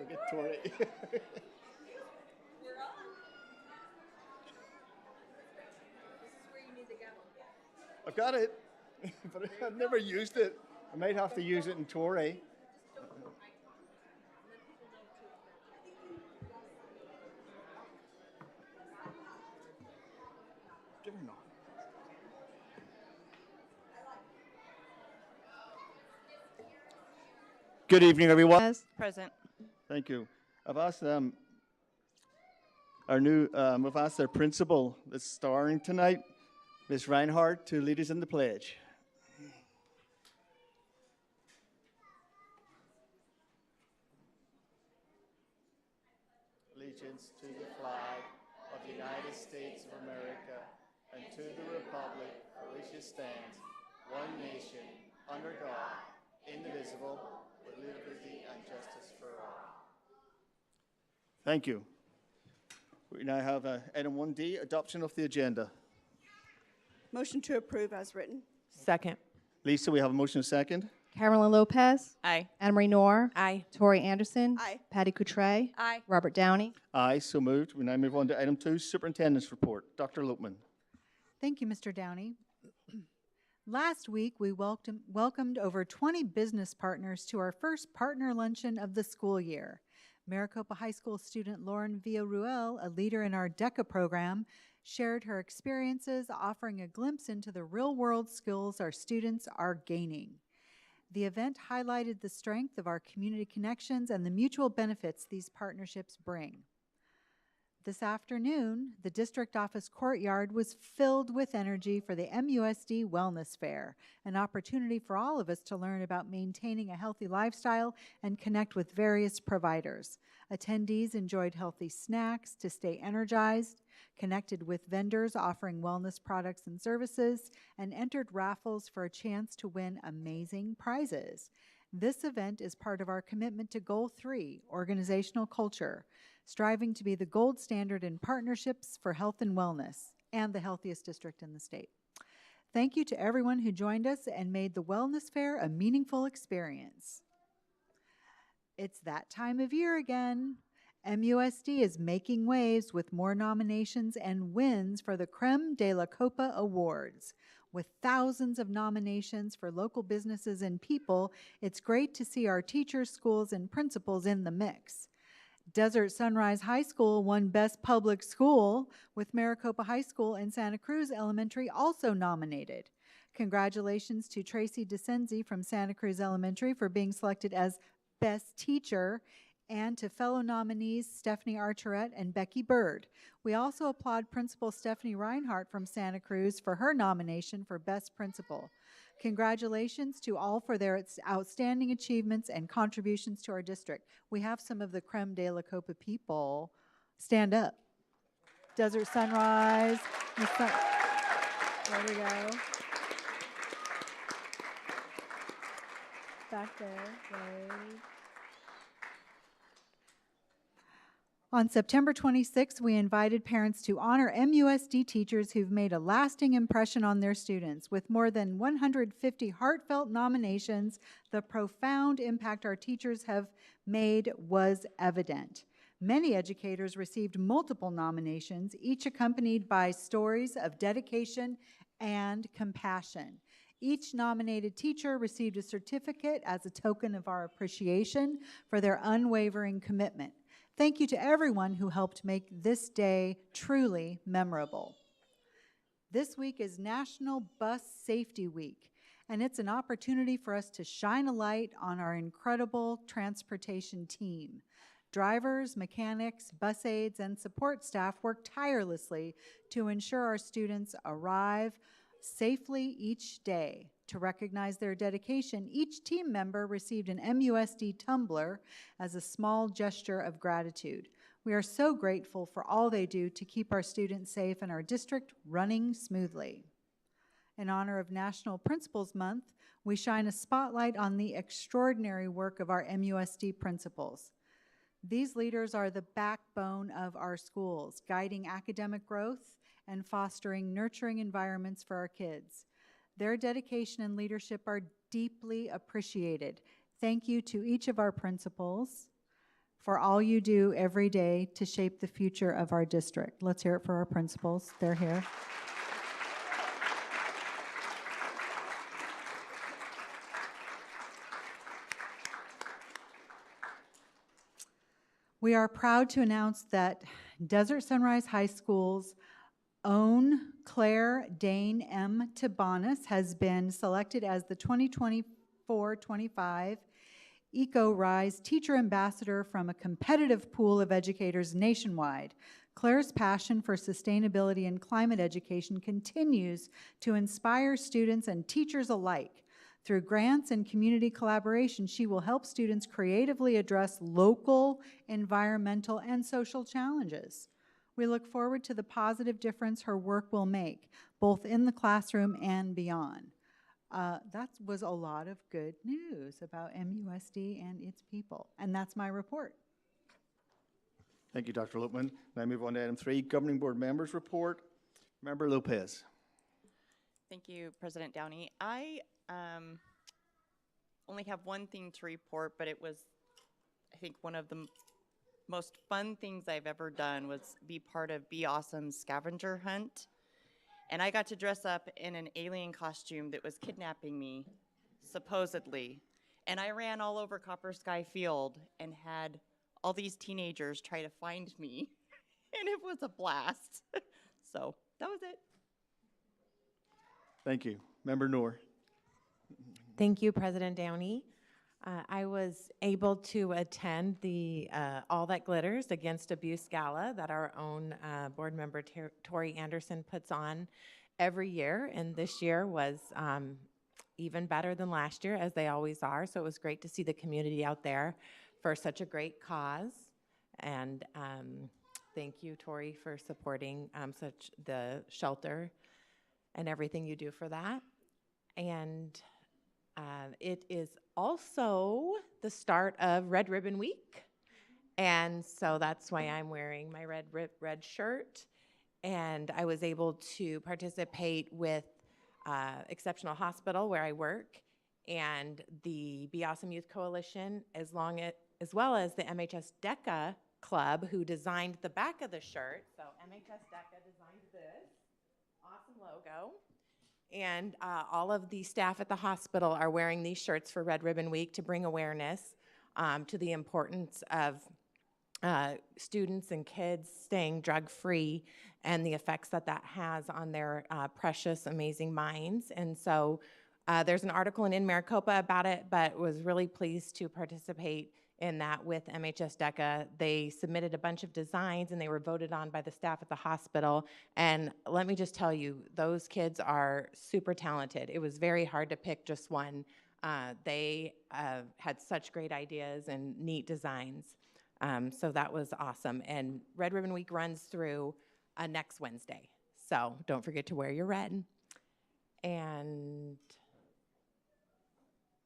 get Tori. I've got it, but I've never used it. I might have to use it in Tori. Give her not. Good evening, everyone. Yes. Present. Thank you. I've asked we've asked our principal that's starring tonight, Ms. Reinhardt, to lead us in the pledge. Allegiance to the flag of the United States of America and to the republic for which it stands, one nation, under God, indivisible, with liberty and justice for all. Thank you. We now have item 1D, adoption of the agenda. Motion to approve as written. Second. Lisa, we have a motion and a second. Carolyn Lopez. Aye. Anna Marie Noor. Aye. Tori Anderson. Aye. Patty Coutre. Aye. Robert Downey. Aye, so moved. We now move on to item 2, superintendent's report. Dr. Lopeman. Thank you, Mr. Downey. Last week, we welcomed over 20 business partners to our first partner luncheon of the school year. Maricopa High School student Lauren Villarruel, a leader in our DECA program, shared her experiences, offering a glimpse into the real-world skills our students are gaining. The event highlighted the strength of our community connections and the mutual benefits these partnerships bring. This afternoon, the district office courtyard was filled with energy for the MUSD Wellness Fair, an opportunity for all of us to learn about maintaining a healthy lifestyle and connect with various providers. Attendees enjoyed healthy snacks to stay energized, connected with vendors offering wellness products and services, and entered raffles for a chance to win amazing prizes. This event is part of our commitment to Goal 3, organizational culture, striving to be the gold standard in partnerships for health and wellness, and the healthiest district in the state. Thank you to everyone who joined us and made the Wellness Fair a meaningful experience. It's that time of year again. MUSD is making waves with more nominations and wins for the Creme de la Copa Awards. With thousands of nominations for local businesses and people, it's great to see our teachers, schools, and principals in the mix. Desert Sunrise High School won Best Public School, with Maricopa High School and Santa Cruz Elementary also nominated. Congratulations to Tracy DeCenzi from Santa Cruz Elementary for being selected as Best Teacher, and to fellow nominees Stephanie Archerette and Becky Bird. We also applaud Principal Stephanie Reinhardt from Santa Cruz for her nomination for Best Principal. Congratulations to all for their outstanding achievements and contributions to our district. We have some of the Creme de la Copa people. Stand up. Desert Sunrise. There we go. Back there. Wave. On September 26th, we invited parents to honor MUSD teachers who've made a lasting impression on their students. With more than 150 heartfelt nominations, the profound impact our teachers have made was evident. Many educators received multiple nominations, each accompanied by stories of dedication and compassion. Each nominated teacher received a certificate as a token of our appreciation for their unwavering commitment. Thank you to everyone who helped make this day truly memorable. This week is National Bus Safety Week, and it's an opportunity for us to shine a light on our incredible transportation team. Drivers, mechanics, bus aides, and support staff work tirelessly to ensure our students arrive safely each day. To recognize their dedication, each team member received an MUSD tumbler as a small gesture of gratitude. We are so grateful for all they do to keep our students safe and our district running smoothly. In honor of National Principals Month, we shine a spotlight on the extraordinary work of our MUSD principals. These leaders are the backbone of our schools, guiding academic growth and fostering nurturing environments for our kids. Their dedication and leadership are deeply appreciated. Thank you to each of our principals, for all you do every day to shape the future of our district. Let's hear it for our principals. They're here. We are proud to announce that Desert Sunrise High School's own Claire Dane M. Tibanis has been selected as the 2024-25 EcoRise Teacher Ambassador from a competitive pool of educators nationwide. Claire's passion for sustainability and climate education continues to inspire students and teachers alike. Through grants and community collaboration, she will help students creatively address local, environmental, and social challenges. We look forward to the positive difference her work will make, both in the classroom and beyond. That was a lot of good news about MUSD and its people, and that's my report. Thank you, Dr. Lipman. Now move on to item 3, Governing Board Members Report. Member Lopez. Thank you, President Downey. I only have one thing to report, but it was, I think, one of the most fun things I've ever done was be part of Be Awesome's scavenger hunt. And I got to dress up in an alien costume that was kidnapping me, supposedly. And I ran all over Copper Sky Field and had all these teenagers try to find me. And it was a blast. So that was it. Thank you. Member Noor. Thank you, President Downey. I was able to attend the All That Glitters Against Abuse Gala that our own board member Tori Anderson puts on every year, and this year was even better than last year, as they always are. So it was great to see the community out there for such a great cause, and thank you, Tori, for supporting such the shelter and everything you do for that. And it is also the start of Red Ribbon Week, and so that's why I'm wearing my red shirt. And I was able to participate with Exceptional Hospital, where I work, and the Be Awesome Youth Coalition, as well as the MHS DECA Club, who designed the back of the shirt. So MHS DECA designed this awesome logo. And all of the staff at the hospital are wearing these shirts for Red Ribbon Week to bring awareness to the importance of students and kids staying drug-free and the effects that that has on their precious, amazing minds. And so there's an article in Maricopa about it, but was really pleased to participate in that with MHS DECA. They submitted a bunch of designs and they were voted on by the staff at the hospital. And let me just tell you, those kids are super talented. It was very hard to pick just one. They had such great ideas and neat designs. So that was awesome. And Red Ribbon Week runs through next Wednesday. So don't forget to wear your red. And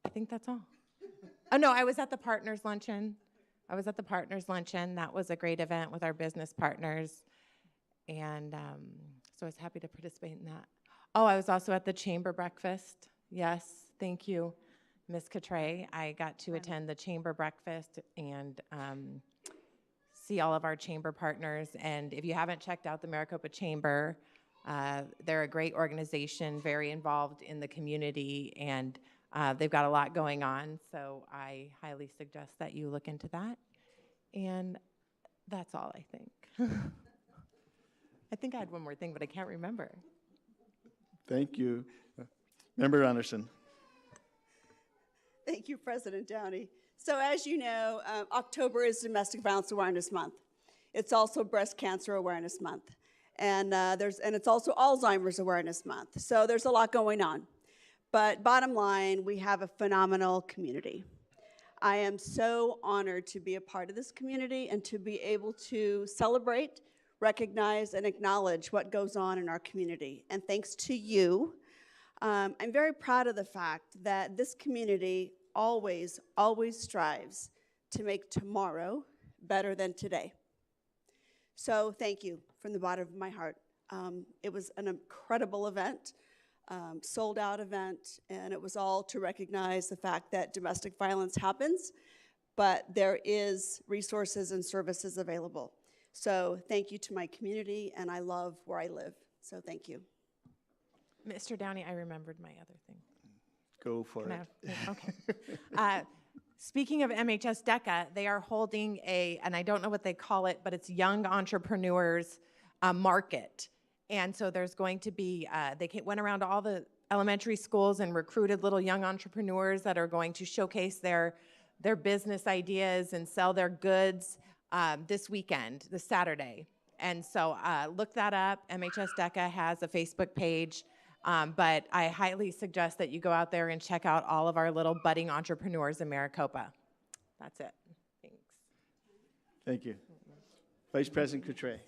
I think that's all. Oh, no, I was at the Partners Luncheon. That was a great event with our business partners. And so I was happy to participate in that. Oh, I was also at the Chamber Breakfast. Yes, thank you, Ms. Catray. I got to attend the Chamber Breakfast and see all of our chamber partners. And if you haven't checked out the Maricopa Chamber, they're a great organization, very involved in the community, and they've got a lot going on, so I highly suggest that you look into that. And that's all, I think. I think I had one more thing, but I can't remember. Thank you. Member Anderson. Thank you, President Downey. So as you know, October is Domestic Violence Awareness Month. It's also Breast Cancer Awareness Month. And it's also Alzheimer's Awareness Month. So there's a lot going on. But bottom line, we have a phenomenal community. I am so honored to be a part of this community and to be able to celebrate, recognize, and acknowledge what goes on in our community. And thanks to you, I'm very proud of the fact that this community always strives to make tomorrow better than today. So thank you from the bottom of my heart. It was an incredible event. Sold-out event, and it was all to recognize the fact that domestic violence happens, but there is resources and services available. So thank you to my community, and I love where I live. So thank you. Mr. Downey, I remembered my other thing. Go for Can I it. have- Okay. Speaking of MHS DECA, they are holding and I don't know what they call it, but it's Young Entrepreneurs Market. And so there's going to be, went around to all the elementary schools and recruited little young entrepreneurs that are going to showcase their business ideas and sell their goods this weekend, this Saturday. And so look that up. MHS DECA has a Facebook page. But I highly suggest that you go out there and check out all of our little budding entrepreneurs in Maricopa. That's it. Thanks. Thank you. Vice President Coutray.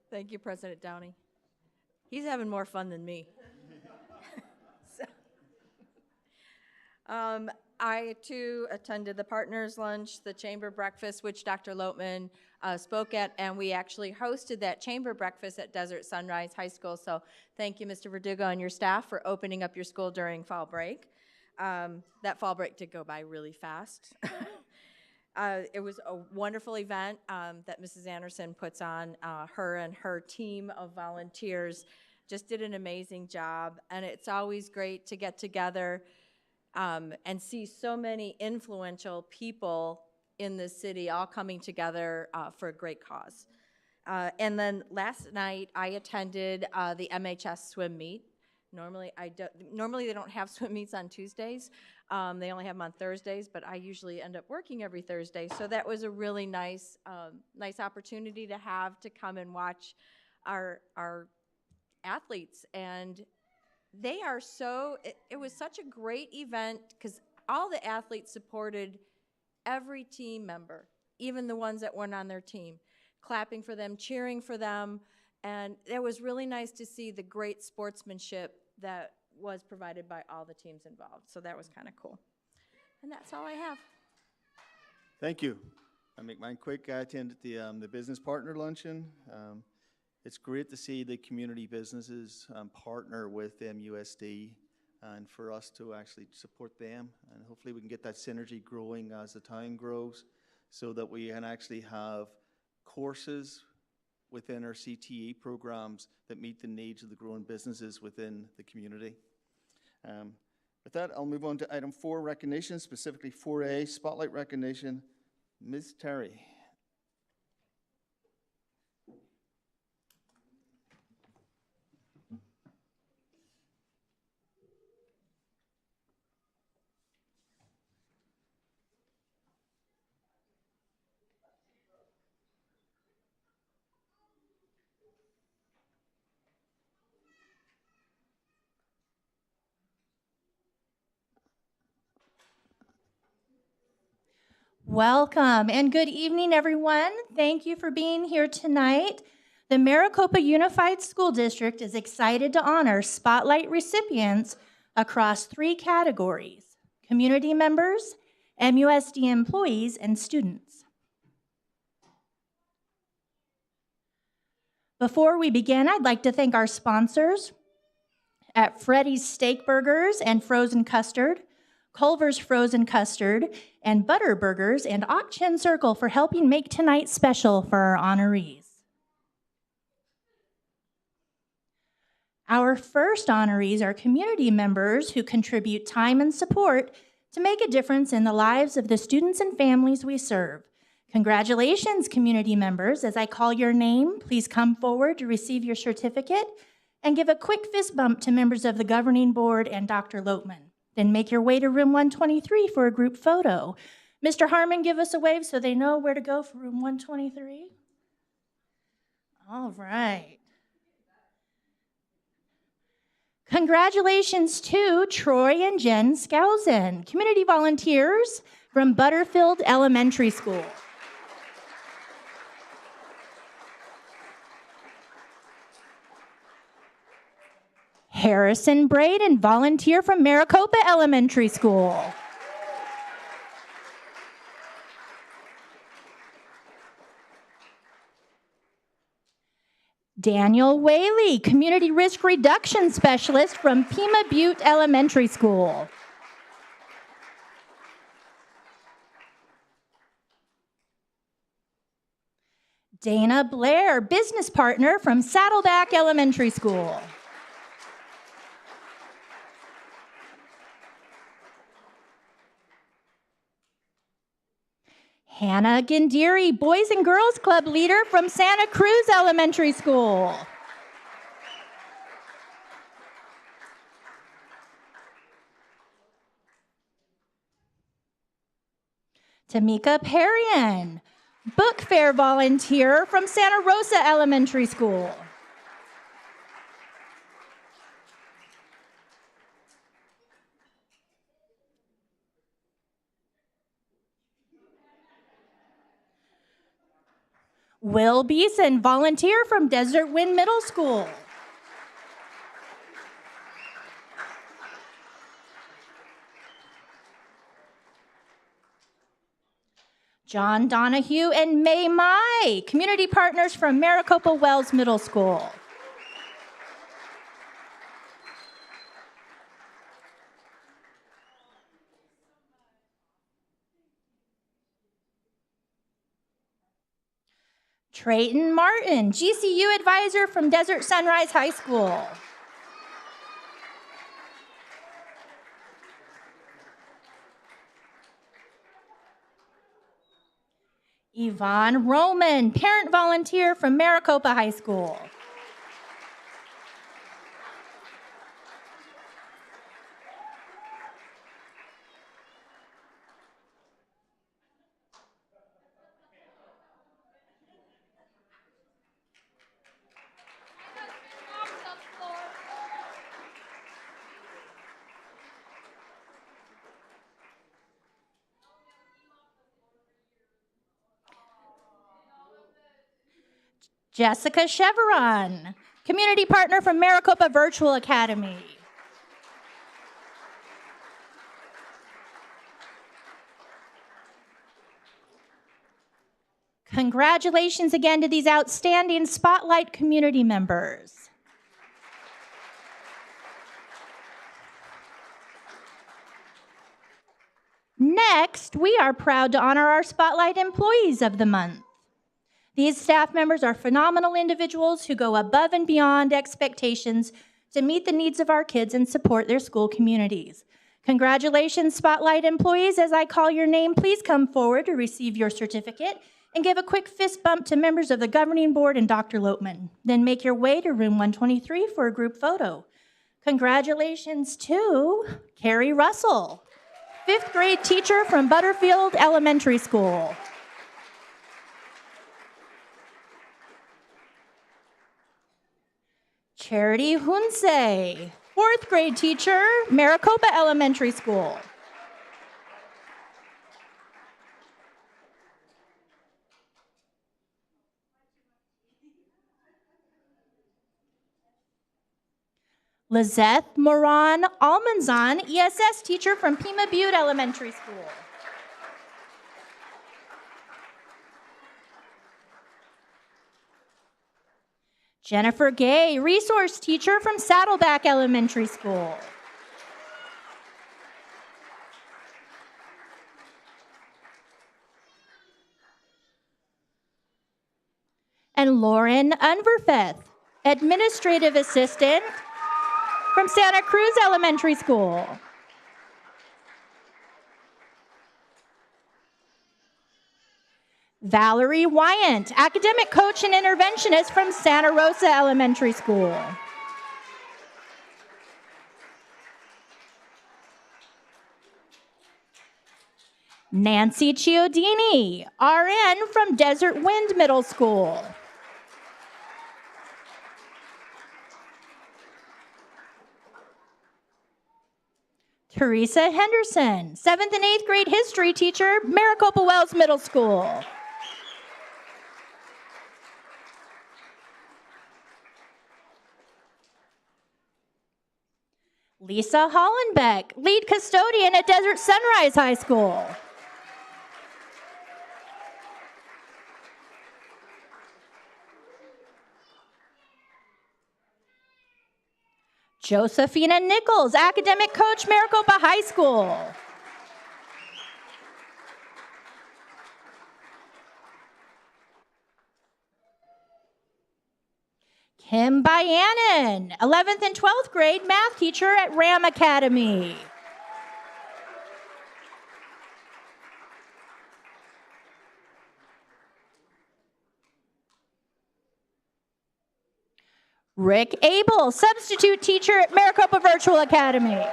Thank you, President Downey. He's having more fun than me. I, too, attended the Partners Lunch, the Chamber Breakfast, which Dr. Loatman spoke at, and we actually hosted that Chamber Breakfast at Desert Sunrise High School. So thank you, Mr. Verdugo, and your staff for opening up your school during fall break. That fall break did go by really fast. It was a wonderful event that Mrs. Anderson puts on. Her and her team of volunteers just did an amazing job, and it's always great to get together and see so many influential people in the city all coming together for a great cause. And then last night I attended the MHS swim meet. Normally they don't have swim meets on Tuesdays. They only have them on Thursdays, but I usually end up working every Thursday. So that was a really nice opportunity to have to come and watch our athletes. And they are it was such a great event because all the athletes supported every team member, even the ones that weren't on their team, clapping for them, cheering for them, and it was really nice to see the great sportsmanship that was provided by all the teams involved. So that was kind of cool. And that's all I have. Thank you. I'll make mine quick. I attended the Business Partner Luncheon. It's great to see the community businesses partner with MUSD and for us to actually support them. And hopefully we can get that synergy growing as the town grows so that we can actually have courses within our CTE programs that meet the needs of the growing businesses within the community. With that, I'll move on to item 4, recognition, specifically 4A, spotlight recognition. Ms. Terry. Welcome and good evening, everyone. Thank you for being here tonight. The Maricopa Unified School District is excited to honor spotlight recipients across 3 categories: community members, MUSD employees, and students. Before we begin, I'd like to thank our sponsors at Freddy's Steak Burgers and Frozen Custard, Culver's Frozen Custard, and Butter Burgers, and Ak-Chin Circle for helping make tonight special for our honorees. Our first honorees are community members who contribute time and support to make a difference in the lives of the students and families we serve. Congratulations, community members. As I call your name, please come forward to receive your certificate and give a quick fist bump to members of the governing board and Dr. Loatman. Then make your way to room 123 for a group photo. Mr. Harmon, give us a wave so they know where to go for room 123. All right. Congratulations to Troy and Jen Skousen, community volunteers from Butterfield Elementary School. Harrison Braden, volunteer from Maricopa Elementary School. Daniel Whaley, community risk reduction specialist from Pima Butte Elementary School. Dana Blair, business partner from Saddleback Elementary School. Hannah Gindiri, Boys and Girls Club leader from Santa Cruz Elementary School. Tamika Perrian, book fair volunteer from Santa Rosa Elementary School. Will Beeson, volunteer from Desert Wind Middle School. John Donahue and May Mai, community partners from Maricopa Wells Middle School. Trayton Martin, GCU advisor from Desert Sunrise High School. Yvonne Roman, parent volunteer from Maricopa High School. Jessica Chevron, community partner from Maricopa Virtual Academy. Congratulations again to these outstanding Spotlight community members. Next, we are proud to honor our Spotlight Employees of the Month. These staff members are phenomenal individuals who go above and beyond expectations to meet the needs of our kids and support their school communities. Congratulations, Spotlight employees. As I call your name, please come forward to receive your certificate and give a quick fist bump to members of the governing board and Dr. Loatman. Then make your way to room 123 for a group photo. Congratulations to Carrie Russell, 5th grade teacher from Butterfield Elementary School. Charity Hunse, 4th grade teacher, Maricopa Elementary School. Lizeth Moran Almanzan, ESS teacher from Pima Butte Elementary School. Jennifer Gay, resource teacher from Saddleback Elementary School. And Lauren Unverfeth, administrative assistant from Santa Cruz Elementary School. Valerie Wyant, academic coach and interventionist from Santa Rosa Elementary School. Nancy Chiodini, RN from Desert Wind Middle School. Teresa Henderson, 7th and 8th grade history teacher, Maricopa Wells Middle School. Lisa Hollenbeck, lead custodian at Desert Sunrise High School. Josephina Nichols, academic coach, Maricopa High School. Kim Byanen, 11th and 12th grade math teacher at Ram Academy. Rick Abel, substitute teacher at Maricopa Virtual Academy.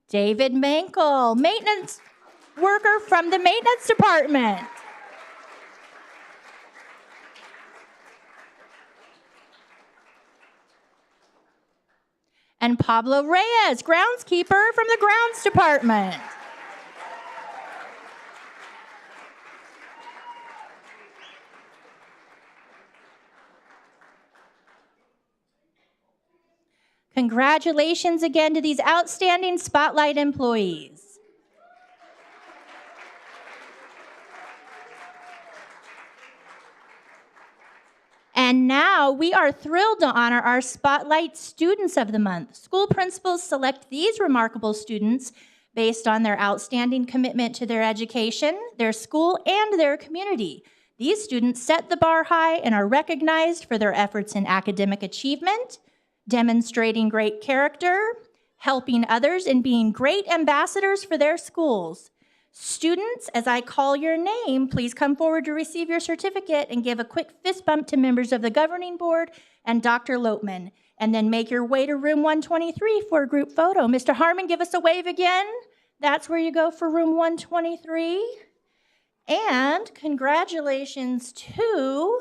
David Mankel, maintenance worker from the maintenance department. And Pablo Reyes, groundskeeper from the grounds department. Congratulations again to these outstanding Spotlight employees. And now we are thrilled to honor our Spotlight Students of the Month. School principals select these remarkable students based on their outstanding commitment to their education, their school, and their community. These students set the bar high and are recognized for their efforts in academic achievement, demonstrating great character, helping others, and being great ambassadors for their schools. Students, as I call your name, please come forward to receive your certificate and give a quick fist bump to members of the governing board and Dr. Lopeman. And then make your way to room 123 for a group photo. Mr. Harmon, give us a wave again. That's where you go for room 123. And congratulations to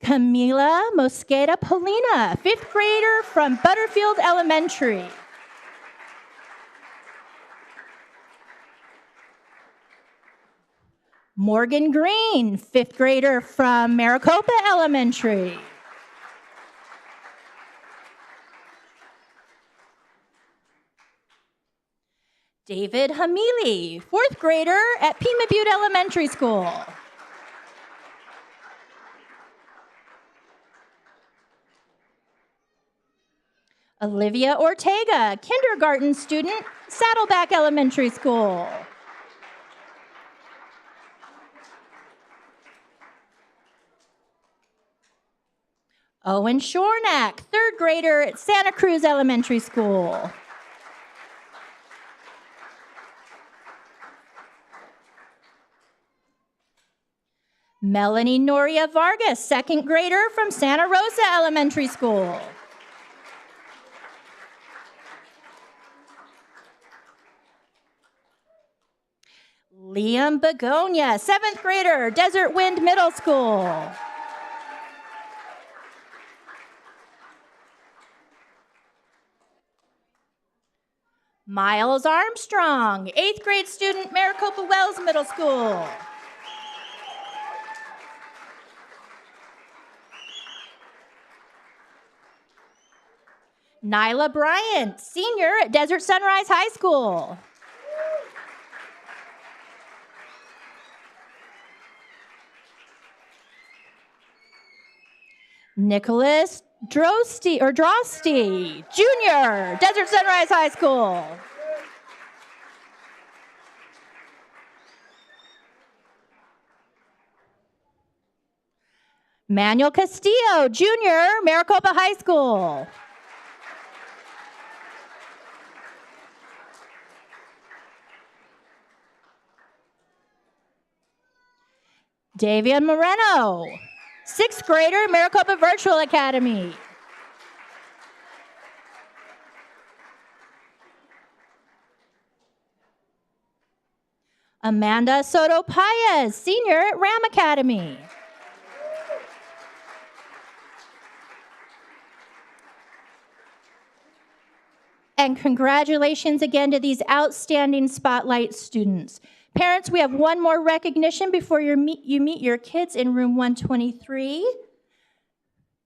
Camila Mosqueda Polina, 5th grader from Butterfield Elementary. Morgan Green, 5th grader from Maricopa Elementary. David Hamili, 4th grader at Pima Butte Elementary School. Olivia Ortega, kindergarten student, Saddleback Elementary School. Owen Shornack, 3rd grader at Santa Cruz Elementary School. Melanie Noria Vargas, 2nd grader from Santa Rosa Elementary School. Liam Begonia, 7th grader, Desert Wind Middle School. Miles Armstrong, 8th grade student, Maricopa Wells Middle School. Nyla Bryant, senior at Desert Sunrise High School. Nicholas Drosty, Jr., Desert Sunrise High School. Manuel Castillo, Jr., Maricopa High School. Davian Moreno, 6th grader, Maricopa Virtual Academy. Amanda Soto Paez, senior at Ram Academy. And congratulations again to these outstanding Spotlight students. Parents, we have one more recognition before you meet your kids in room 123.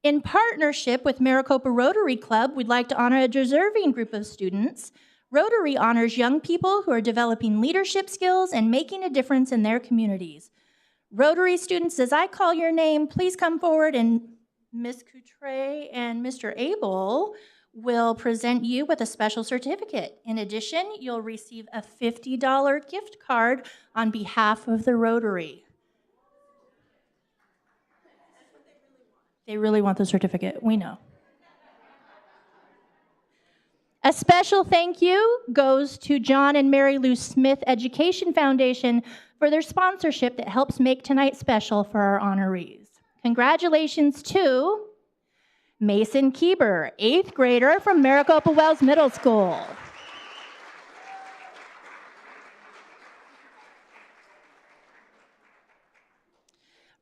In partnership with Maricopa Rotary Club, we'd like to honor a deserving group of students. Rotary honors young people who are developing leadership skills and making a difference in their communities. Rotary students, as I call your name, please come forward and Ms. Coutre and Mr. Abel will present you with a special certificate. In addition, you'll receive a $50 gift card on behalf of the Rotary. They really want the certificate, we know. A special thank you goes to John and Mary Lou Smith Education Foundation for their sponsorship that helps make tonight special for our honorees. Congratulations to Mason Kieber, 8th grader from Maricopa Wells Middle School.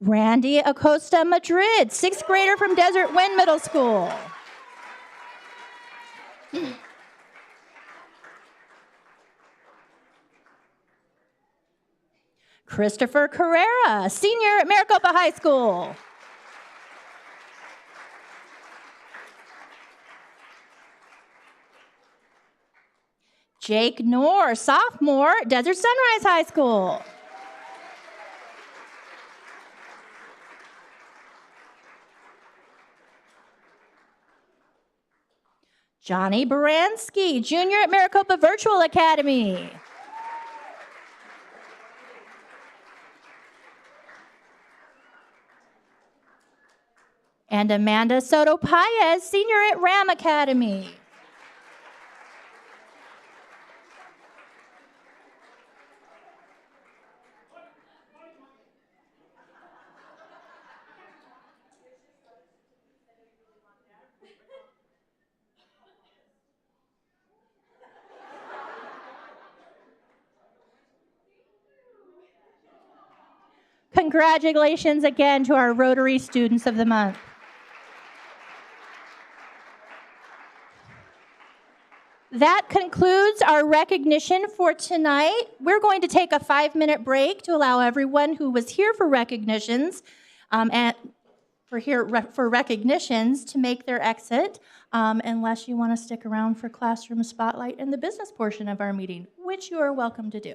Randy Acosta Madrid, 6th grader from Desert Wind Middle School. Christopher Carrera, senior at Maricopa High School. Jake Knorr, sophomore, Desert Sunrise High School. Johnny Baranski, junior at Maricopa Virtual Academy. And Amanda Soto Paez, senior at Ram Academy. Congratulations again to our Rotary Students of the Month. That concludes our recognition for tonight. We're going to take a 5-minute break to allow everyone who was here for recognitions for recognitions to make their exit, unless you want to stick around for Classroom Spotlight and the business portion of our meeting, which you are welcome to do.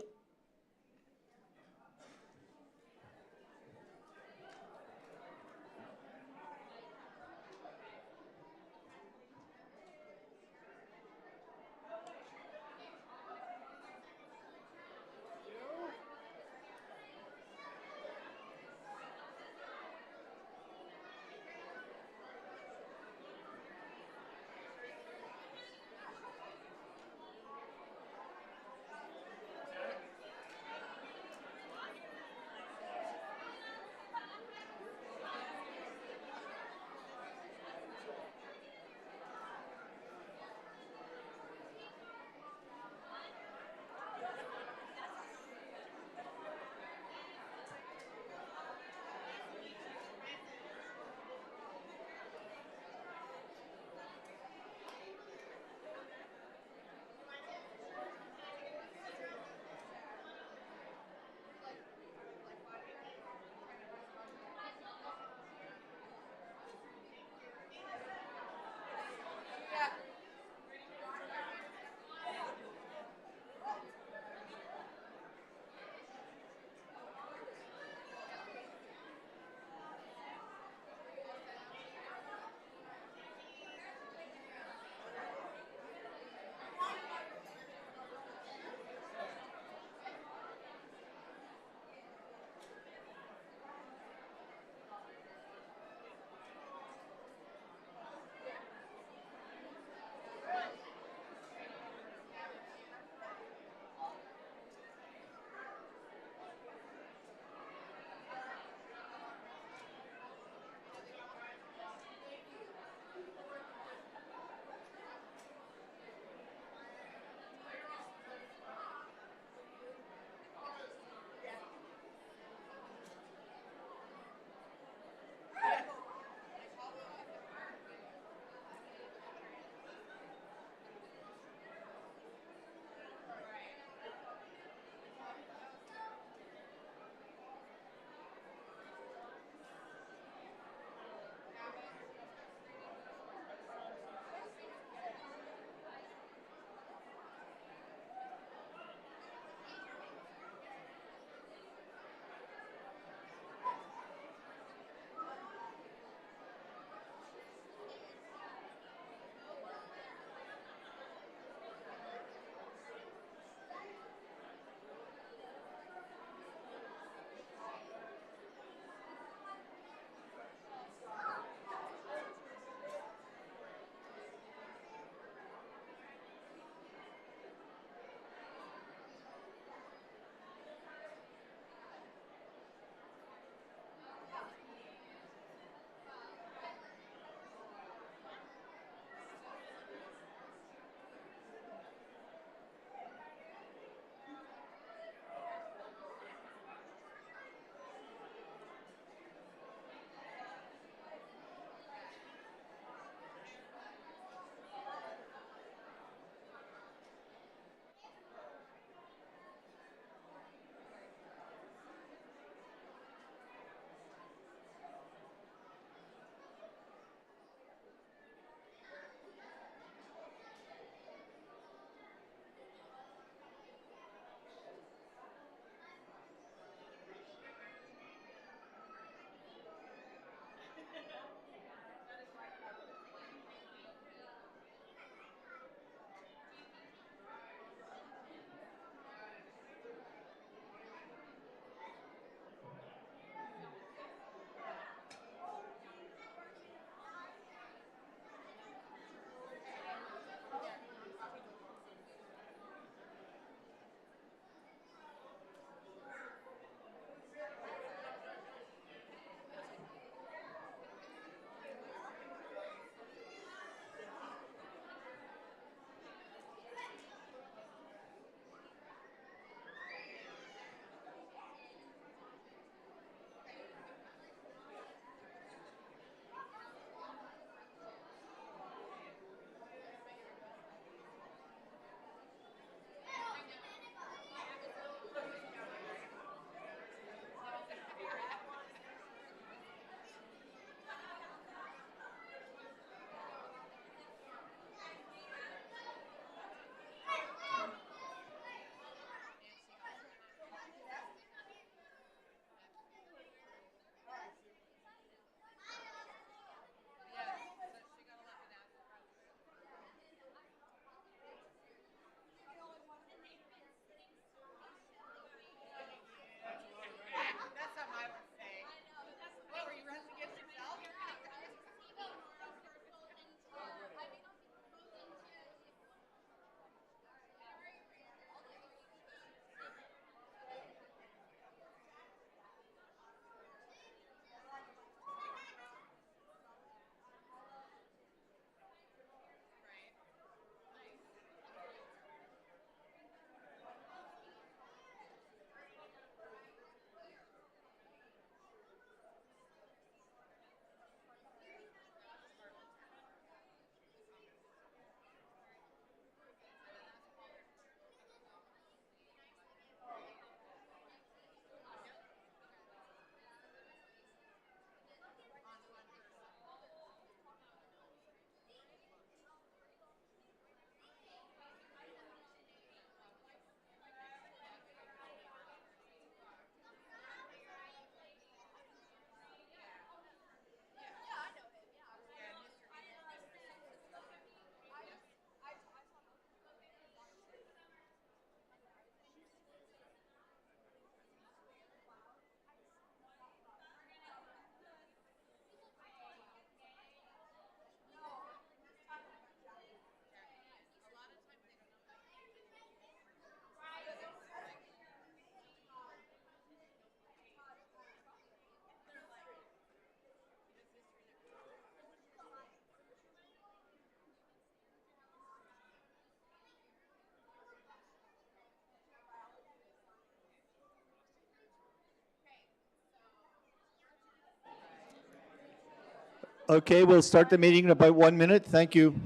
Okay, we'll start the meeting in about 1 minute. Thank you.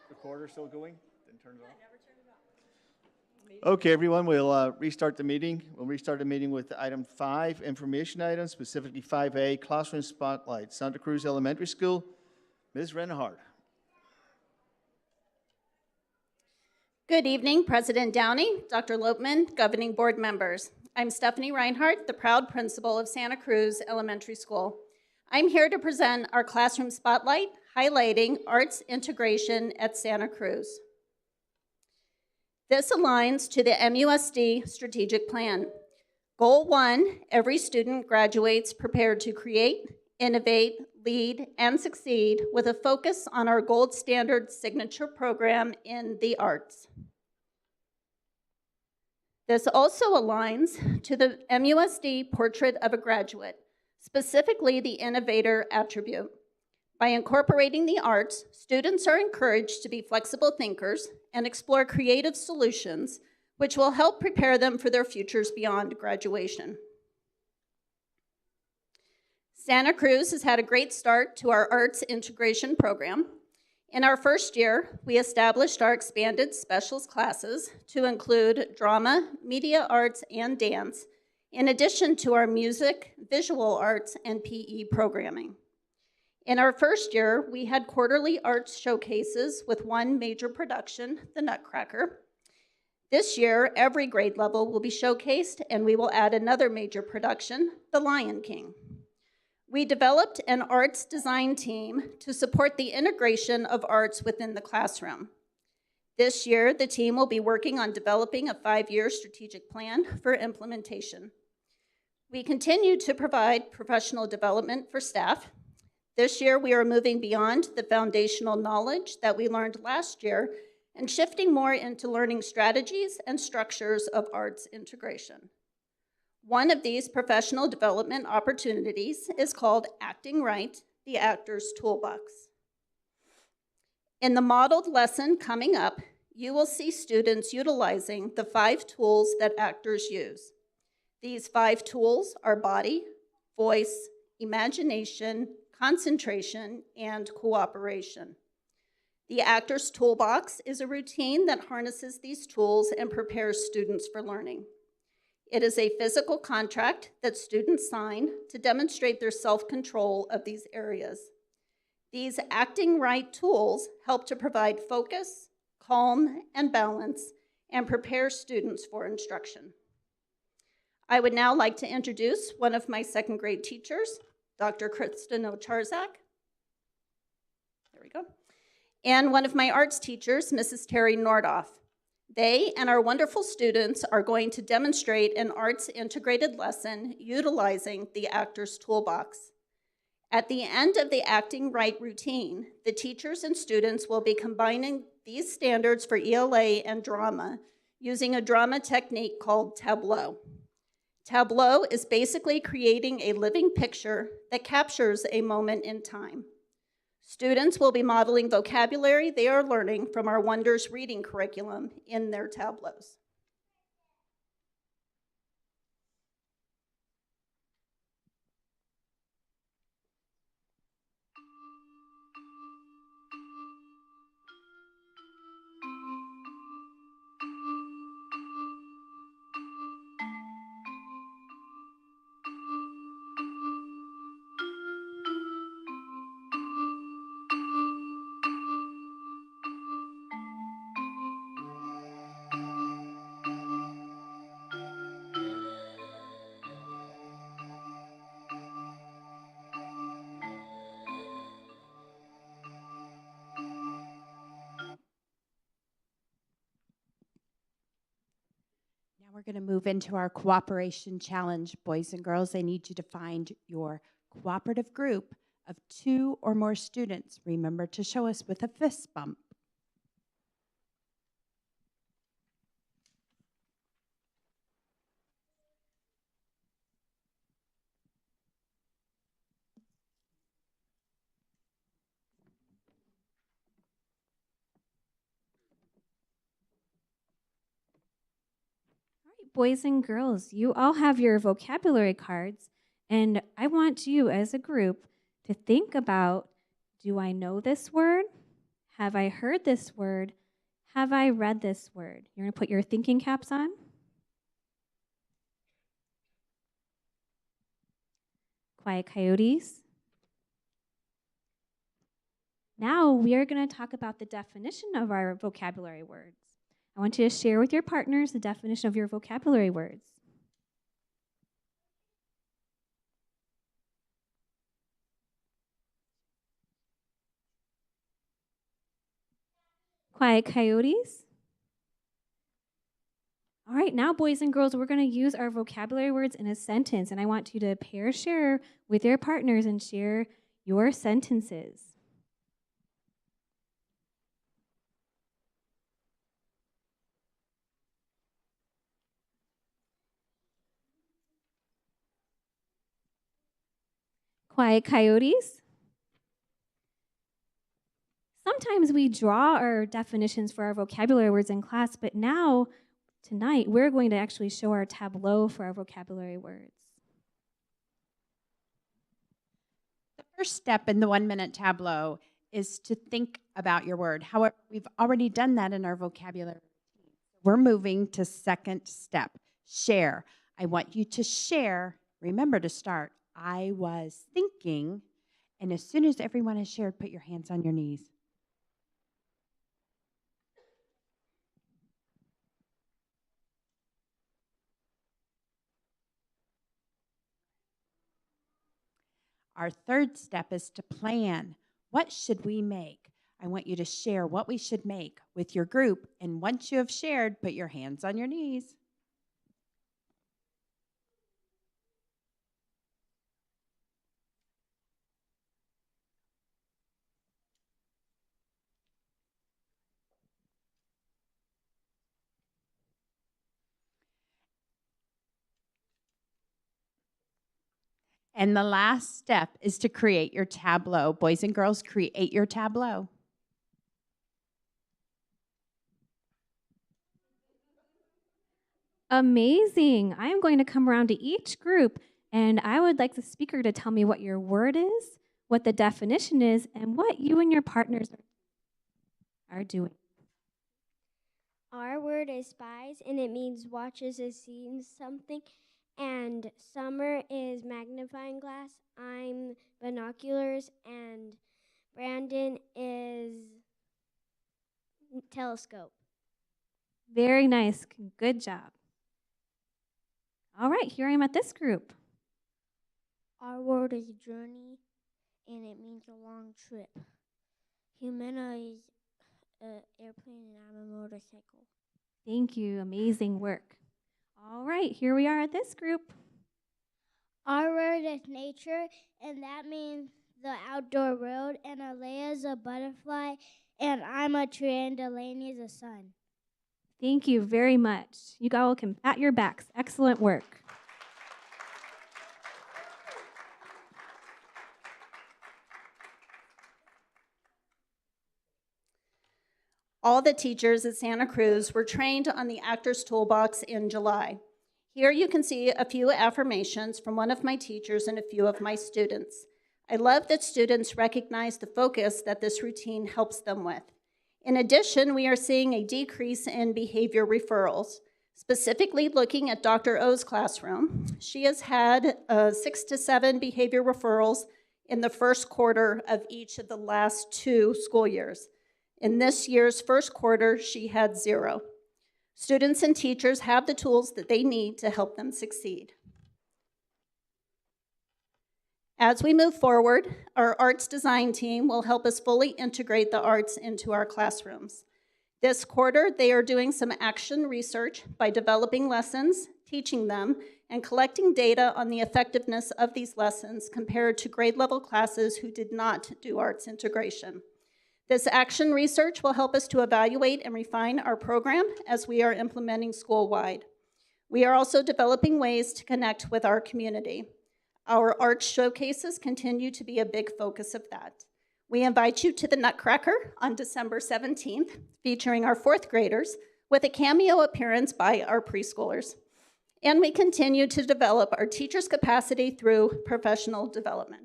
Recorder still going? Didn't turn it off? Okay, everyone, we'll restart the meeting. We'll restart the meeting with item 5, information items, specifically 5A, classroom spotlight, Santa Cruz Elementary School. Ms. Reinhardt. Good evening, President Downey, Dr. Lopman, governing board members. I'm Stephanie Reinhardt, the proud principal of Santa Cruz Elementary School. I'm here to present our classroom spotlight, highlighting arts integration at Santa Cruz. This aligns to the MUSD strategic plan. Goal 1, every student graduates prepared to create, innovate, lead, and succeed with a focus on our gold standard signature program in the arts. This also aligns to the MUSD portrait of a graduate, specifically the innovator attribute. By incorporating the arts, students are encouraged to be flexible thinkers and explore creative solutions, which will help prepare them for their futures beyond graduation. Santa Cruz has had a great start to our arts integration program. In our first year, we established our expanded specials classes to include drama, media arts, and dance, in addition to our music, visual arts, and PE programming. In our first year, we had quarterly arts showcases with one major production, The Nutcracker. This year, every grade level will be showcased, and we will add another major production, The Lion King. We developed an arts design team to support the integration of arts within the classroom. This year, the team will be working on developing a 5-year strategic plan for implementation. We continue to provide professional development for staff. This year, we are moving beyond the foundational knowledge that we learned last year and shifting more into learning strategies and structures of arts integration. One of these professional development opportunities is called Acting Right, the Actor's Toolbox. In the modeled lesson coming up, you will see students utilizing the 5 tools that actors use. These 5 tools are body, voice, imagination, concentration, and cooperation. The Actor's Toolbox is a routine that harnesses these tools and prepares students for learning. It is a physical contract that students sign to demonstrate their self-control of these areas. These acting right tools help to provide focus, calm, and balance, and prepare students for instruction. I would now like to introduce one of my second grade teachers, Dr. Kristen Ocharzak. There we go. And one of my arts teachers, Mrs. Terry Nordoff. They and our wonderful students are going to demonstrate an arts integrated lesson utilizing the Actor's Toolbox. At the end of the Acting Right routine, the teachers and students will be combining these standards for ELA and drama using a drama technique called tableau. Tableau is basically creating a living picture that captures a moment in time. Students will be modeling vocabulary they are learning from our Wonders reading curriculum in their tableaus. we're going to move into our cooperation challenge. Boys and girls, I need you to find your cooperative group of 2 or more students. Remember to show us with a fist bump. Boys and girls, you all have your vocabulary cards, and I want you as a group to think about, do I know this word? Have I heard this word? Have I read this word? You're going to put your thinking caps on. Quiet coyotes. Now we are going to talk about the definition of our vocabulary words. I want you to share with your partners the definition of your vocabulary words. Quiet coyotes. All right, now boys and girls, we're going to use our vocabulary words in a sentence, and I want you to pair share with your partners and share your sentences. Quiet coyotes. Sometimes we draw our definitions for our vocabulary words in class, but now, tonight, we're going to actually show our tableau for our vocabulary words. The first step in the 1-minute tableau is to think about your word. However, we've already done that in our vocabulary. We're moving to second step, share. I want you to share. Remember to start, I was thinking, and as soon as everyone has shared, put your hands on your knees. Our third step is to plan. What should we make? I want you to share what we should make with your group, and once you have shared, put your hands on your knees. And the last step is to create your tableau. Boys and girls, create your tableau. Amazing. I am going to come around to each group, and I would like the speaker to tell me what your word is, what the definition is, and what you and your partners are doing. Our word is spies, and it means watches as seeing something. And Summer is magnifying glass. I'm binoculars, and Brandon is telescope. Very nice. Good job. All right, here I am at this group. Our word is journey, and it means a long trip. Humana is an airplane, and I'm a motorcycle. Thank you. Amazing work. All right, here we are at this group. Our word is nature, and that means the outdoor world. And Alea is a butterfly, and I'm a tree, and Delaney is a sun. Thank you very much. You all can pat your backs. Excellent work. All the teachers at Santa Cruz were trained on the Actors Toolbox in July. Here you can see a few affirmations from one of my teachers and a few of my students. I love that students recognize the focus that this routine helps them with. In addition, we are seeing a decrease in behavior referrals. Specifically looking at Dr. O's classroom, she has had 6 to 7 behavior referrals in the first quarter of each of the last 2 school years. In this year's first quarter, she had 0. Students and teachers have the tools that they need to help them succeed. As we move forward, our arts design team will help us fully integrate the arts into our classrooms. This quarter, they are doing some action research by developing lessons, teaching them, and collecting data on the effectiveness of these lessons compared to grade level classes who did not do arts integration. This action research will help us to evaluate and refine our program as we are implementing school-wide. We are also developing ways to connect with our community. Our arts showcases continue to be a big focus of that. We invite you to the Nutcracker on December 17th, featuring our 4th graders with a cameo appearance by our preschoolers. And we continue to develop our teachers' capacity through professional development.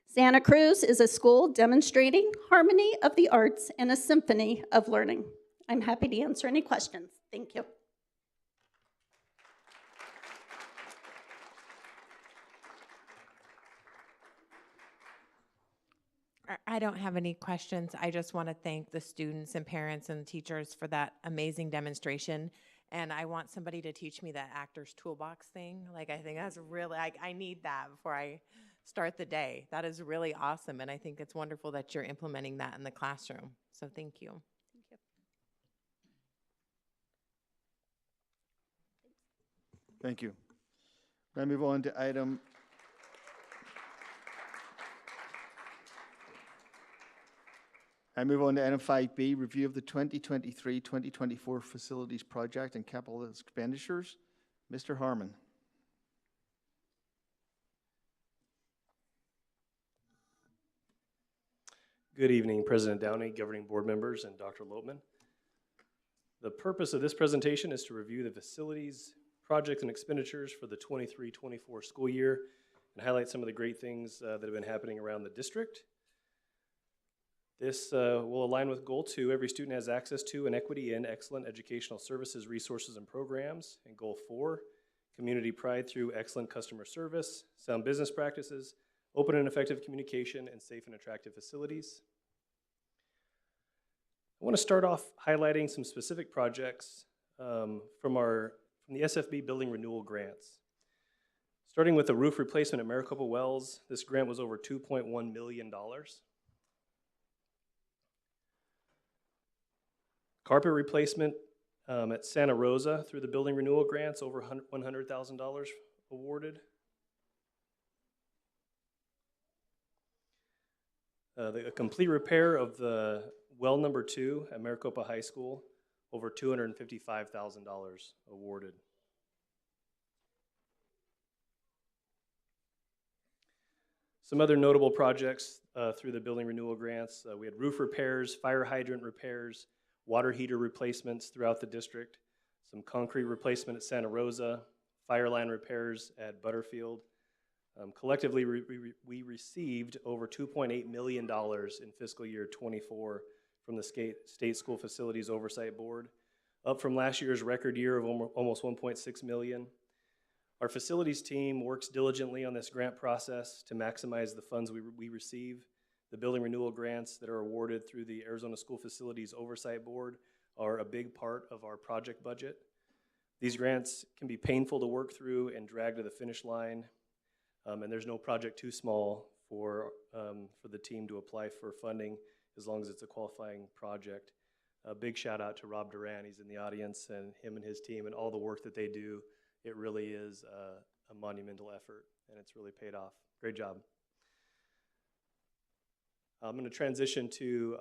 Santa Cruz is a school demonstrating harmony of the arts and a symphony of learning. I'm happy to answer any questions. Thank you. I don't have any questions. I just want to thank the students and parents and teachers for that amazing demonstration. And I want somebody to teach me that actor's toolbox thing. Like, I think that's really, I need that before I start the day. That is really awesome. And I think it's wonderful that you're implementing that in the classroom. So thank you. Thank you. Thank you. We're going to move on to item item 5B, review of the 2023-2024 facilities project and capital expenditures. Mr. Harmon. Good evening, President Downey, governing board members, and Dr. Lopeman. The purpose of this presentation is to review the facilities, projects, and expenditures for the 23-24 school year and highlight some of the great things that have been happening around the district. This will align with Goal 2, every student has access to and equity in excellent educational services, resources, and programs. And Goal 4, community pride through excellent customer service, sound business practices, open and effective communication, and safe and attractive facilities. I want to start off highlighting some specific projects from the SFB building renewal grants. Starting with the roof replacement at Maricopa Wells, this grant was over $2.1 million. Carpet replacement at Santa Rosa through the building renewal grants, over $100,000 awarded. The complete repair of the well number 2 at Maricopa High School, over $255,000 awarded. Some other notable projects through the building renewal grants, we had roof repairs, fire hydrant repairs, water heater replacements throughout the district, some concrete replacement at Santa Rosa, fire line repairs at Butterfield. Collectively, we received over $2.8 million in fiscal year 24 from the State School Facilities Oversight Board, up from last year's record year of almost $1.6 million. Our facilities team works diligently on this grant process to maximize the funds we receive. The building renewal grants that are awarded through the Arizona School Facilities Oversight Board are a big part of our project budget. These grants can be painful to work through and drag to the finish line, and there's no project too small for the team to apply for funding as long as it's a qualifying project. A big shout out to Rob Duran, he's in the audience, and him and his team and all the work that they do. It really is a monumental effort, and it's really paid off. Great job. I'm going to transition to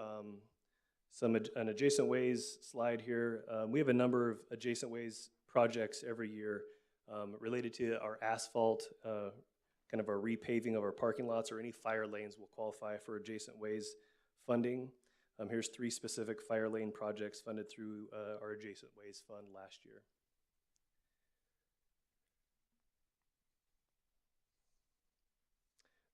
an adjacent ways slide here. We have a number of adjacent ways projects every year related to our asphalt, kind of our repaving of our parking lots, or any fire lanes will qualify for adjacent ways funding. Here's 3 specific fire lane projects funded through our adjacent ways fund last year.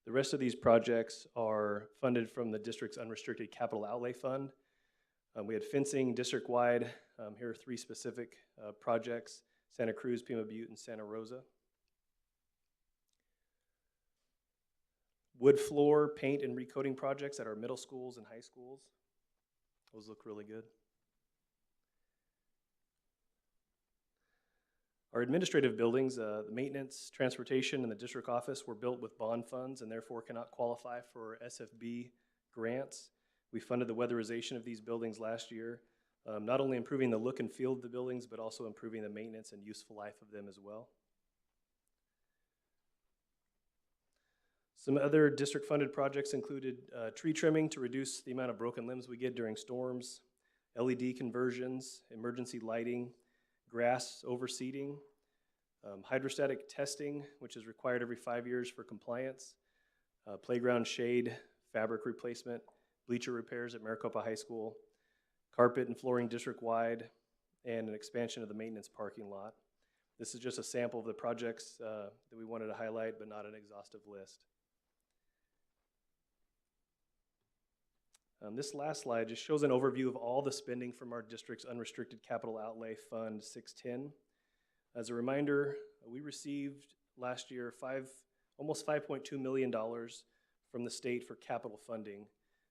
The rest of these projects are funded from the district's unrestricted capital outlay fund. We had fencing district-wide. Here are 3 specific projects: Santa Cruz, Pima Butte, and Santa Rosa. Wood floor, paint, and recoating projects at our middle schools and high schools. Those look really good. Our administrative buildings, the maintenance, transportation, and the district office were built with bond funds and therefore cannot qualify for SFB grants. We funded the weatherization of these buildings last year, not only improving the look and feel of the buildings, but also improving the maintenance and useful life of them as well. Some other district-funded projects included tree trimming to reduce the amount of broken limbs we get during storms, LED conversions, emergency lighting, grass overseeding, hydrostatic testing, which is required every 5 years for compliance, playground shade, fabric replacement, bleacher repairs at Maricopa High School, carpet and flooring district-wide, and an expansion of the maintenance parking lot. This is just a sample of the projects that we wanted to highlight, but not an exhaustive list. This last slide just shows an overview of all the spending from our district's unrestricted capital outlay fund 610. As a reminder, we received last year almost $5.2 million from the state for capital funding.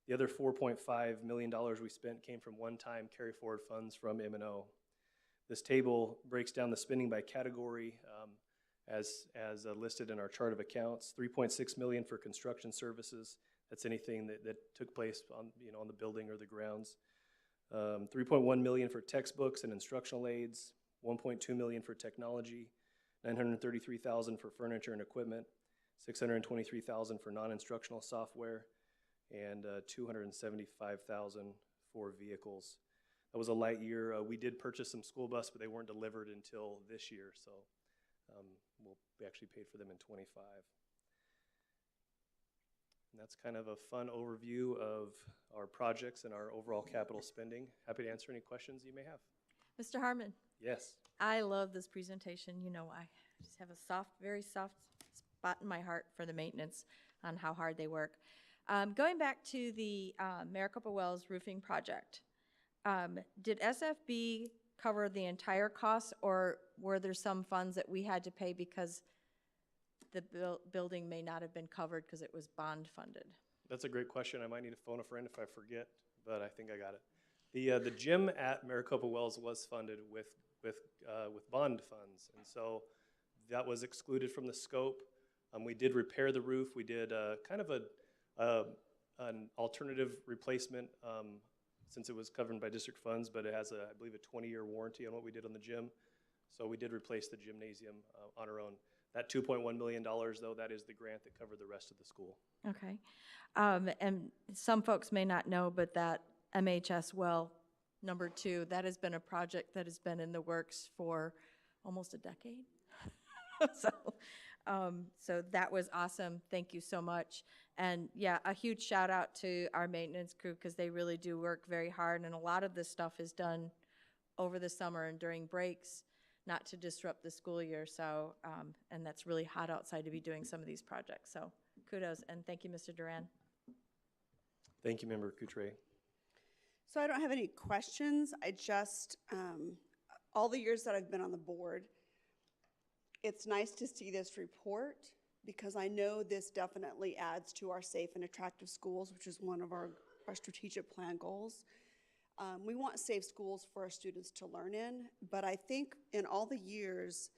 The other $4.5 million we spent came from one-time carry-forward funds from M&O. This table breaks down the spending by category as listed in our chart of accounts. $3.6 million for construction services. That's anything that took place on the building or the grounds. $3.1 million for textbooks and instructional aids. $1.2 million for technology. $933,000 for furniture and equipment. $623,000 for non-instructional software. And $275,000 for vehicles. That was a light year. We did purchase some school bus, but they weren't delivered until this year, so we actually paid for them in '25. And that's kind of a fun overview of our projects and our overall capital spending. Happy to answer any questions you may have. Mr. Harmon? Yes. I love this presentation. You know, I just have a very soft spot in my heart for the maintenance on how hard they work. Going back to the Maricopa Wells roofing project, did SFB cover the entire cost, or were there some funds that we had to pay because the building may not have been covered because it was bond funded? That's a great question. I might need to phone a friend if I forget, but I think I got it. The gym at Maricopa Wells was funded with bond funds, and so that was excluded from the scope. We did repair the roof. We did kind of an alternative replacement since it was covered by district funds, but it has, I believe, a 20-year warranty on what we did on the gym. So we did replace the gymnasium on our own. That $2.1 million, though, that is the grant that covered the rest of the school. Okay. And some folks may not know, but that MHS well number 2, that has been a project that has been in the works for almost a decade. So that was awesome. Thank you so much. And yeah, a huge shout out to our maintenance crew because they really do work very hard. And a lot of this stuff is done over the summer and during breaks, not to disrupt the school year. So, and that's really hot outside to be doing some of these projects. So kudos, and thank you, Mr. Duran. Thank you, Member Coutre. So I don't have any questions. I just, all the years that I've been on the board, it's nice to see this report because I know this definitely adds to our safe and attractive schools, which is one of our strategic plan goals. We want safe schools for our students to learn in, but I think in all the years,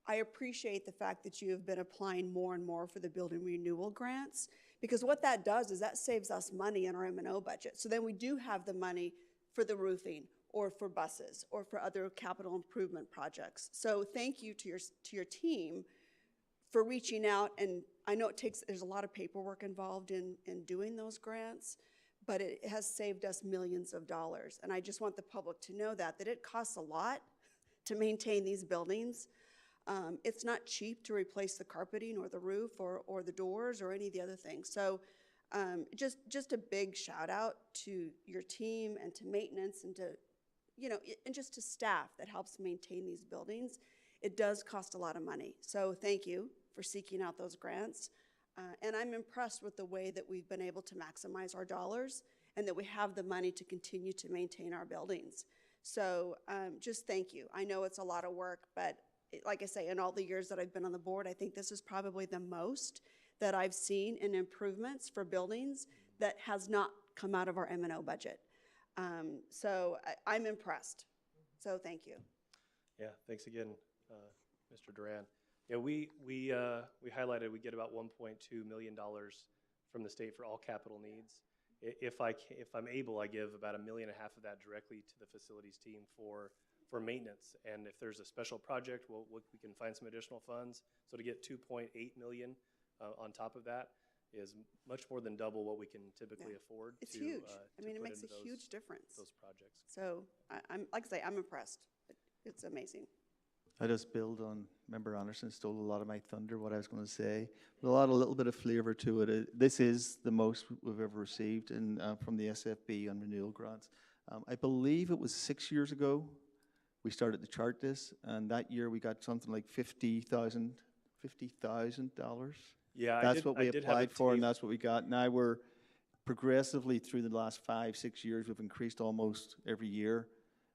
I appreciate the fact that you have been applying more and more for the building renewal grants, because what that does is that saves us money in our M&O budget. So then we do have the money for the roofing or for buses or for other capital improvement projects. So thank you to your team for reaching out, and I know there's a lot of paperwork involved in doing those grants, but it has saved us millions of dollars. And I just want the public to know that it costs a lot to maintain these buildings. It's not cheap to replace the carpeting or the roof or the doors or any of the other things. So just a big shout out to your team and to maintenance and to, and just to staff that helps maintain these buildings. It does cost a lot of money. So thank you for seeking out those grants. And I'm impressed with the way that we've been able to maximize our dollars and that we have the money to continue to maintain our buildings. So just thank you. I know it's a lot of work, but like I say, in all the years that I've been on the board, I think this is probably the most that I've seen in improvements for buildings that has not come out of our M&O budget. So I'm impressed. So thank you. Yeah, thanks again, Mr. Duran. Yeah, we highlighted we get about $1.2 million from the state for all capital needs, If I'm able, I give about $1.5 million of that directly to the facilities team for maintenance. And if there's a special project, we can find some additional funds. So to get 2.8 million on top of that is much more than double what we can typically afford. It's to, huge. to I mean, it put makes a into huge difference. Those projects. So I'm like I say, I'm impressed. It's amazing. I just build on, Member Anderson stole a lot of my thunder, what I was going to say. With a little bit of flavour to it. This is the most we've ever received from the SFB on renewal grants. I believe it was 6 years ago we started to chart this, and that year we got something like $50,000. Yeah, that's what we applied for, and that's what we got. Now we're progressively through the last 5-6 years, we've increased almost every year.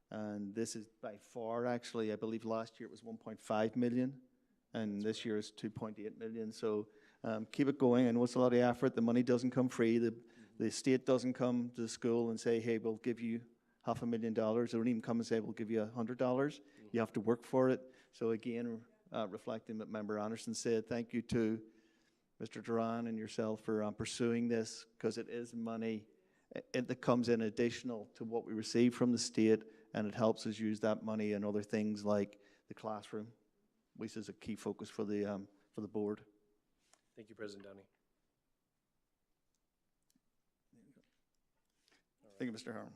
And this is by far, actually, I believe last year it was 1.5 million, and this year is 2.8 million. So keep it going. I know it's a lot of effort. The money doesn't come free. The state doesn't come to the school and say, hey, we'll give you $500,000. They don't even come and say, we'll give you $100. You have to work for it. So again, reflecting what Member Anderson said, thank you to Mr. Duran and yourself for pursuing this, because it is money that comes in additional to what we receive from the state, and it helps us use that money and other things like the classroom, which is a key focus for the board. Thank you, President Downey. Thank you, Mr. Harmon.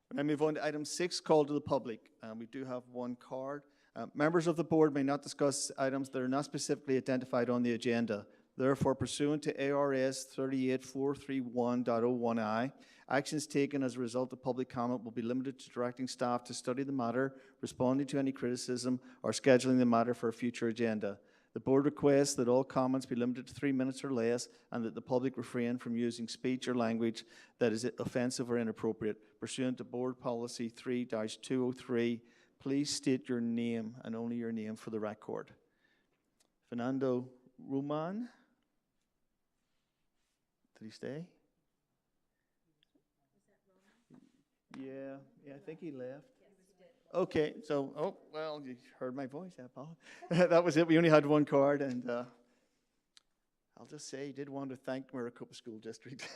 When I move on to item 6, call to the public. We do have one card. Members of the board may not discuss items that are not specifically identified on the agenda. Therefore, pursuant to ARS 38431.01I, actions taken as a result of public comment will be limited to directing staff to study the matter, responding to any criticism, or scheduling the matter for a future agenda. The board requests that all comments be limited to 3 minutes or less, and that the public refrain from using speech or language that is offensive or inappropriate. Pursuant to Board Policy 3-203, please state your name and only your name for the record. Fernando Roman. Did he stay? Yeah, I think he left. Okay, so, oh, well, you heard my voice, I apologize. That was it, we only had one card, and I'll just say, he did want to thank Maricopa School District.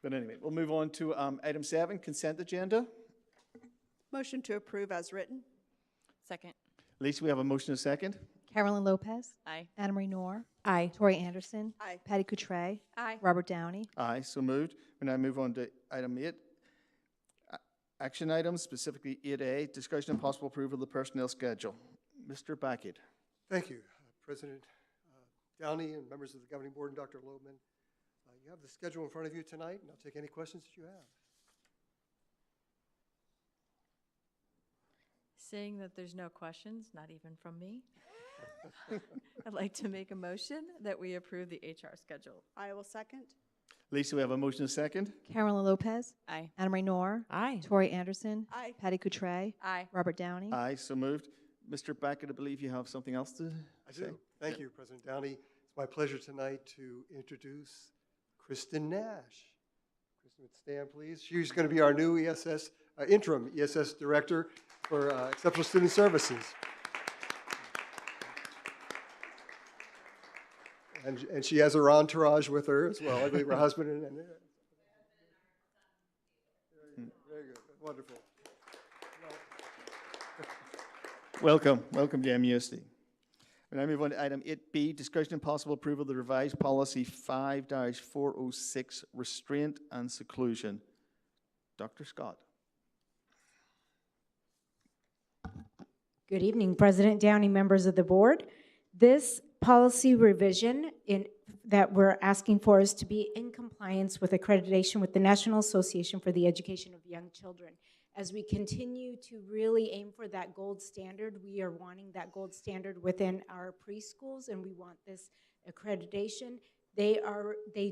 But anyway, we'll move on to item 7, consent agenda. Motion to approve as written. Second. Lisa, we have a motion and a second. Carolyn Lopez. Aye. Anna Marie Noor. Aye. Tori Anderson. Aye. Patty Cotray. Aye. Robert Downey. Aye, so moved. We now move on to item 8. Action items, specifically 8A, discussion and possible approval of the personnel schedule. Mr. Backett. Thank you, President Downey and members of the Governing Board and Dr. Loebman. You have the schedule in front of you tonight, and I'll take any questions that you have. Seeing that there's no questions, not even from me, I'd like to make a motion that we approve the HR schedule. I will second. Lisa, we have a motion and a second. Carolyn Lopez. Aye. Anna Marie Noor. Aye. Tori Anderson. Aye. Patty Cotray. Aye. Robert Downey. Aye, so moved. Mr. Backett, I believe you have something else to say? I do. Thank you, President Downey. It's my pleasure tonight to introduce Kristen Nash. Kristen, would stand, please. She's going to be our new interim ESS Director for Exceptional Student Services. And she has her entourage with her as well. I believe her husband and very good. Wonderful. Welcome to MUSD. And I move on to item 8B, discussion and possible approval of the revised policy 5-406, restraint and seclusion. Dr. Scott. Good evening, President Downey, members of the board. This policy revision that we're asking for is to be in compliance with accreditation with the National Association for the Education of Young Children. As we continue to really aim for that gold standard, we are wanting that gold standard within our preschools, and we want this accreditation. They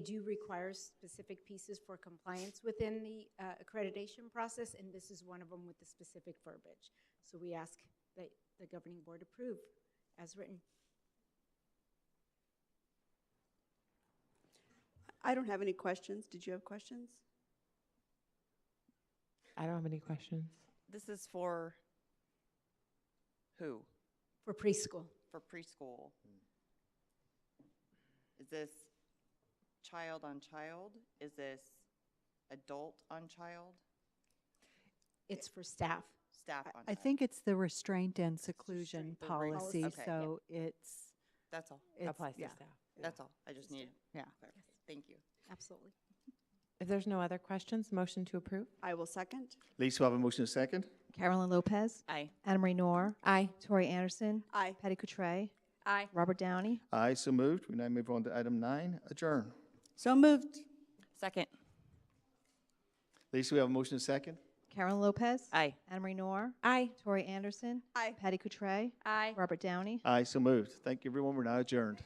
do require specific pieces for compliance within the accreditation process, and this is one of them with the specific verbiage. So we ask that the governing board approve as written. I don't have any questions. Did you have questions? I don't have any questions. This is for who? For preschool. For preschool. Is this child on child? Is this adult on child? It's for staff. Staff on I child? think it's the restraint and seclusion the policy, okay, so it's. That's all. it's- Applies to yeah. staff. That's all. I just needed Yeah. clarification. Thank you. Absolutely. If there's no other questions, motion to approve? I will second. Lisa, we have a motion and a second. Carolyn Lopez. Aye. Anna Marie Noor. Aye. Tori Anderson. Aye. Patty Cotray. Aye. Robert Downey. Aye, so moved. We now move on to item 9, adjourn. So moved. Second. Lisa, we have a motion and a second. Carolyn Lopez. Aye. Anna Marie Noor. Aye. Tori Anderson. Aye. Patty Cotray. Aye. Robert Downey. Aye, so moved. Thank you, everyone. We're now adjourned.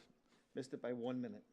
Missed it by 1 minute.